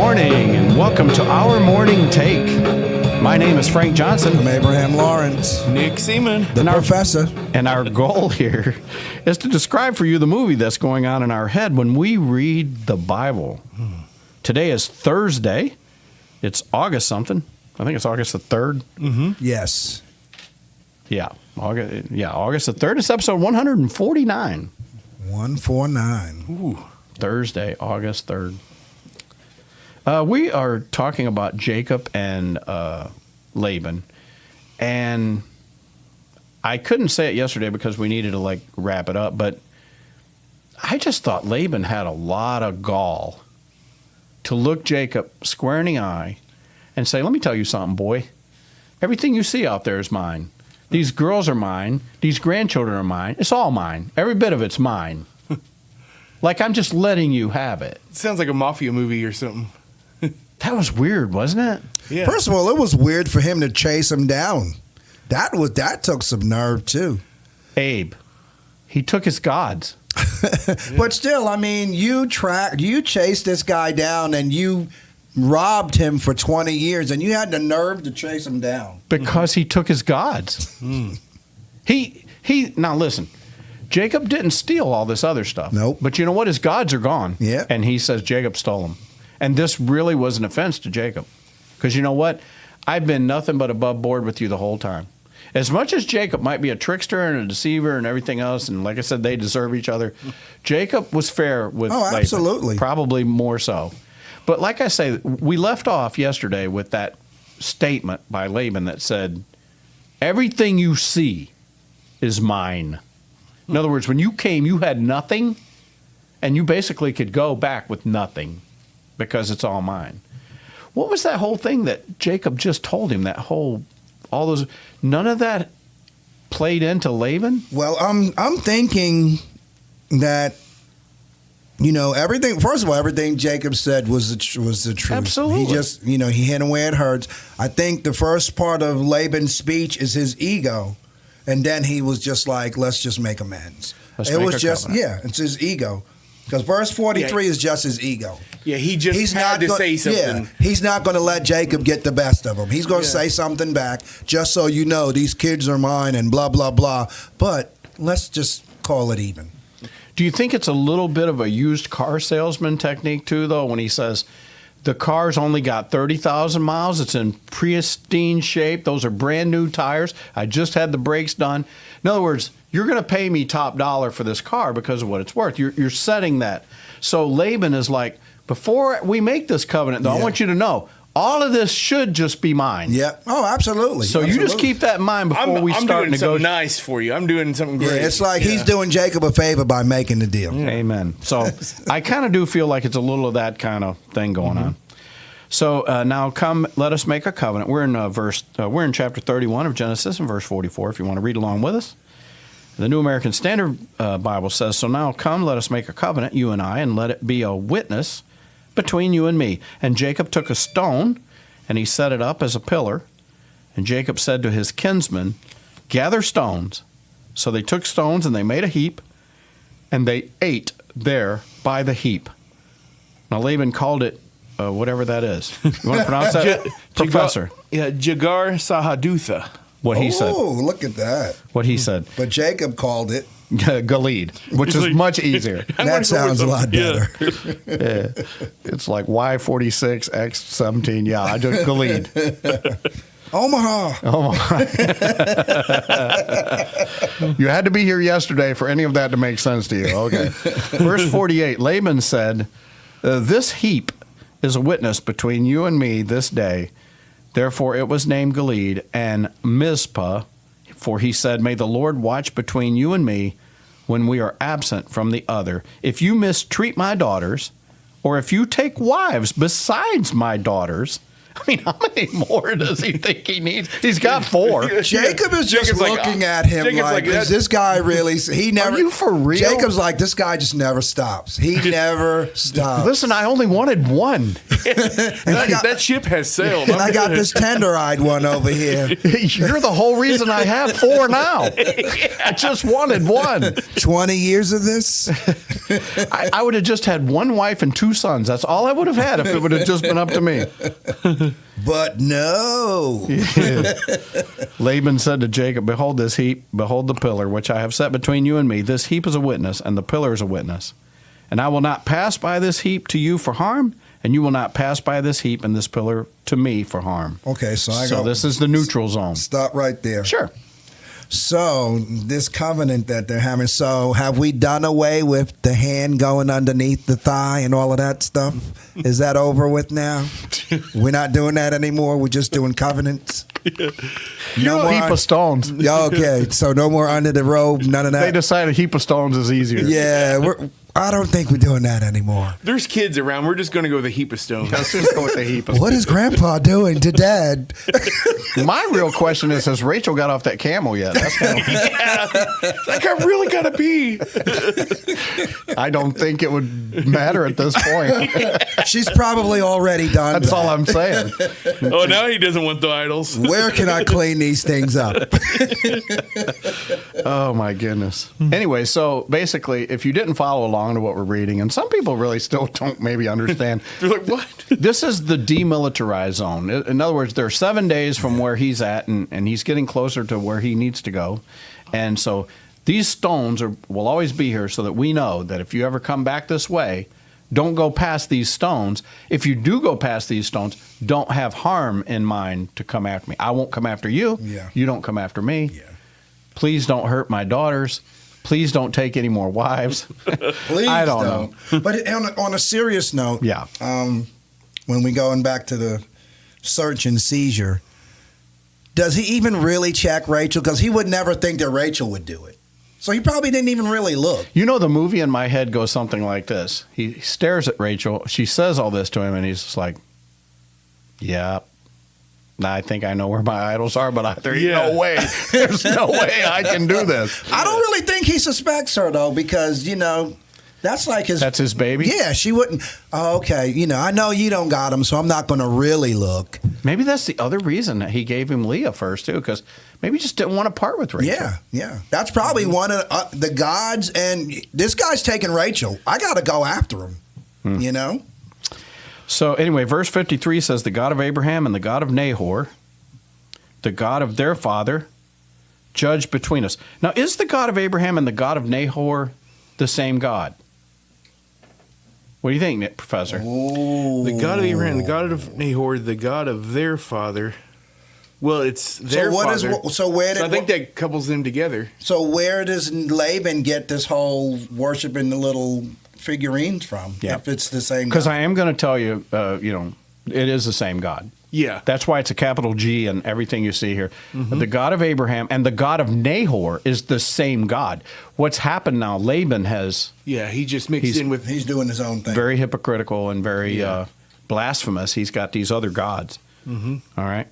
morning, and welcome to our morning take. My name is Frank Johnson. I'm Abraham Lawrence. Nick Seaman. The professor. And our goal here is to describe for you the movie that's going on in our head when we read the Bible. Today is Thursday. It's August something. I think it's August the 3rd. Mm-hmm. Yes. Yeah, August the 3rd. It's episode 149. 149. Ooh, Thursday, August 3rd. We are talking about Jacob and Laban, and I couldn't say it yesterday because we needed to wrap it up, but I just thought Laban had a lot of gall to look Jacob square in the eye and say, let me tell you something, boy. Everything you see out there is mine. These girls are mine. These grandchildren are mine. It's all mine. Every bit of it's mine. Like I'm just letting you have it. Sounds like a mafia movie or something. That was weird, wasn't it? Yeah. First of all, it was weird for him to chase him down. That took some nerve too. Abe, he took his gods. But still, I mean, you chased this guy down and you robbed him for 20 years, and you had the nerve to chase him down Because he took his gods. He now listen, Jacob didn't steal all this other stuff. Nope. But you know what? His gods are gone. Yeah. And he says Jacob stole them. And this really was an offense to Jacob. Because you know what? I've been nothing but above board with you the whole time. As much as Jacob might be a trickster and a deceiver and everything else, and like I said, they deserve each other, Jacob was fair with Laban. Absolutely. Probably more so. But like I say, we left off yesterday with that statement by Laban that said, everything you see is mine. In other words, when you came, you had nothing, and you basically could go back with nothing because it's all mine. What was that whole thing that Jacob just told him? None of that played into Laban? Well, I'm thinking that, everything. First of all, everything Jacob said was the truth. Absolutely. He just, he hit him where it hurts. I think the first part of Laban's speech is his ego, and then he was just like, "Let's just make amends." It's his ego, because verse 43 is just his ego. Yeah, he's had to say something. Yeah, he's not going to let Jacob get the best of him. He's going to say something back, just so you know, these kids are mine and blah, blah, blah. But let's just call it even. Do you think it's a little bit of a used car salesman technique too, though, when he says the car's only got 30,000 miles, it's in pristine shape, those are brand new tires, I just had the brakes done. In other words, you're going to pay me top dollar for this car because of what it's worth. You're setting that. So Laban is like, before we make this covenant, though, I want you to know, all of this should just be mine. Yeah. Oh, absolutely. So you just keep that in mind before we start negotiating. I'm doing something nice for you. I'm doing something great. Yeah, it's like he's doing Jacob a favor by making the deal. Yeah. Amen. So I kind of do feel like it's a little of that kind of thing going on. So now come, let us make a covenant. We're in chapter 31 of Genesis and verse 44, if you want to read along with us. The New American Standard Bible says, so now come, let us make a covenant, you and I, and let it be a witness between you and me. And Jacob took a stone, and he set it up as a pillar. And Jacob said to his kinsmen, gather stones. So they took stones, and they made a heap, and they ate there by the heap. Now Laban called it whatever that is. You want to pronounce that? Professor. Jagar Sahadutha. What he said. Oh, look at that. What he said. But Jacob called it Gilead, which is much easier. That sounds a lot better. Yeah. It's like Y46, X17. Yeah, I just Gilead. Omaha. You had to be here yesterday for any of that to make sense to you. Okay. Verse 48, Laban said, this heap is a witness between you and me this day. Therefore it was named Gilead, and Mizpah, for he said, may the Lord watch between you and me when we are absent from the other. If you mistreat my daughters, or if you take wives besides my daughters, I mean, how many more does he think he needs? He's got 4. Jacob is just Jacob's like, looking at him Jacob's like, like, is this guy really? He never. Are you for real? Jacob's like, this guy just never stops. He never stops. Listen, I only wanted 1. That ship has sailed. And I got this tender-eyed one over here. You're the whole reason I have 4 now. I just wanted 1. 20 years of this? I would have just had 1 wife and 2 sons. That's all I would have had if it would have just been up to me. But no. Laban said to Jacob, behold this heap, behold the pillar, which I have set between you and me. This heap is a witness, and the pillar is a witness. And I will not pass by this heap to you for harm, and you will not pass by this heap and this pillar to me for harm. Okay, so this is the neutral zone. Stop right there. Sure. So this covenant that they're having, so have we done away with the hand going underneath the thigh and all of that stuff? Is that over with now? We're not doing that anymore. We're just doing covenants. No more heap of stones. Okay, so no more under the robe, none of that. They decided a heap of stones is easier. Yeah, I don't think we're doing that anymore. There's kids around. We're just going to go with a heap of stones. Let's just go with the heap of What is Grandpa doing to Dad? My real question is, has Rachel got off that camel yet? That's kind of, Like, I really got to pee. I don't think it would matter at this point. She's probably already done. That's all I'm saying. Oh, now he doesn't want the idols. Where can I clean these things up? Oh, my goodness. Anyway, so basically, if you didn't follow along to what we're reading, and some people really still don't maybe understand. They're like, what? This is the demilitarized zone. In other words, there are 7 days from where he's at, and he's getting closer to where he needs to go. And so these stones will always be here so that we know that if you ever come back this way, don't go past these stones. If you do go past these stones, don't have harm in mind to come after me. I won't come after you. Yeah. You don't come after me. Yeah. Please don't hurt my daughters. Please don't take any more wives. Please I don't know. But on a serious note, Yeah. When we going back to the search and seizure, does he even really check Rachel? Because he would never think that Rachel would do it. So he probably didn't even really look. You know, the movie in my head goes something like this. He stares at Rachel. She says all this to him, and he's just like, yeah, I think I know where my idols are, but there's no way. There's no way I can do this. I don't really think he suspects her, though, because, that's like his... That's his baby? Yeah, she wouldn't... Oh, okay, I know you don't got him, so I'm not going to really look. Maybe that's the other reason that he gave him Leah first, too, because maybe he just didn't want to part with Rachel. Yeah. That's probably one of the gods, and this guy's taking Rachel. I got to go after him, So anyway, verse 53 says, the God of Abraham and the God of Nahor, the God of their father, judge between us. Now, is the God of Abraham and the God of Nahor the same God? What do you think, Nick, Professor? The God of Abraham, the God of Nahor, the God of their father. Well, it's their father. I think that couples them together. So where does Laban get this whole worshiping the little figurines from? Yeah. If it's the same God? Because I am going to tell you, it is the same God. Yeah. That's why it's a capital G in everything you see here. Mm-hmm. The God of Abraham and the God of Nahor is the same God. What's happened now, Laban has... Yeah, he just mixed in with... He's doing his own thing. Very hypocritical and very blasphemous. He's got these other gods. Mm-hmm. All right.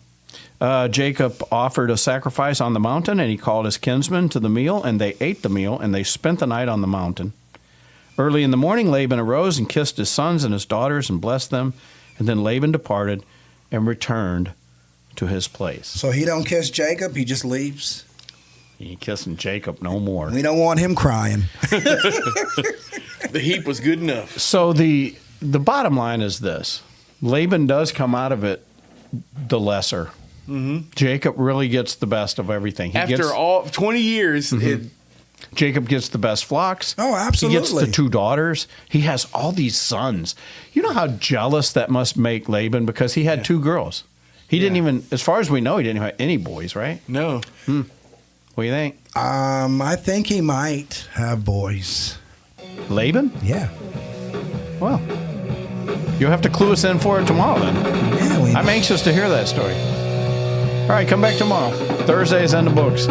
Jacob offered a sacrifice on the mountain, and he called his kinsmen to the meal, and they ate the meal, and they spent the night on the mountain. Early in the morning, Laban arose and kissed his sons and his daughters and blessed them. And then Laban departed and returned to his place. So he don't kiss Jacob, he just leaves? He ain't kissing Jacob no more. We don't want him crying. The heap was good enough. So the bottom line is this. Laban does come out of it the lesser. Mm-hmm. Jacob really gets the best of everything. After all 20 years, mm-hmm. Jacob gets the best flocks. Oh, absolutely. He gets the 2 daughters. He has all these sons. You know how jealous that must make Laban because he had 2 girls. He didn't even, as far as we know, he didn't have any boys, right? No. What do you think? I think he might have boys. Laban? Yeah. Well, you'll have to clue us in for it tomorrow then. Yeah, I'm anxious to hear that story. All right, come back tomorrow. Thursdays and the books.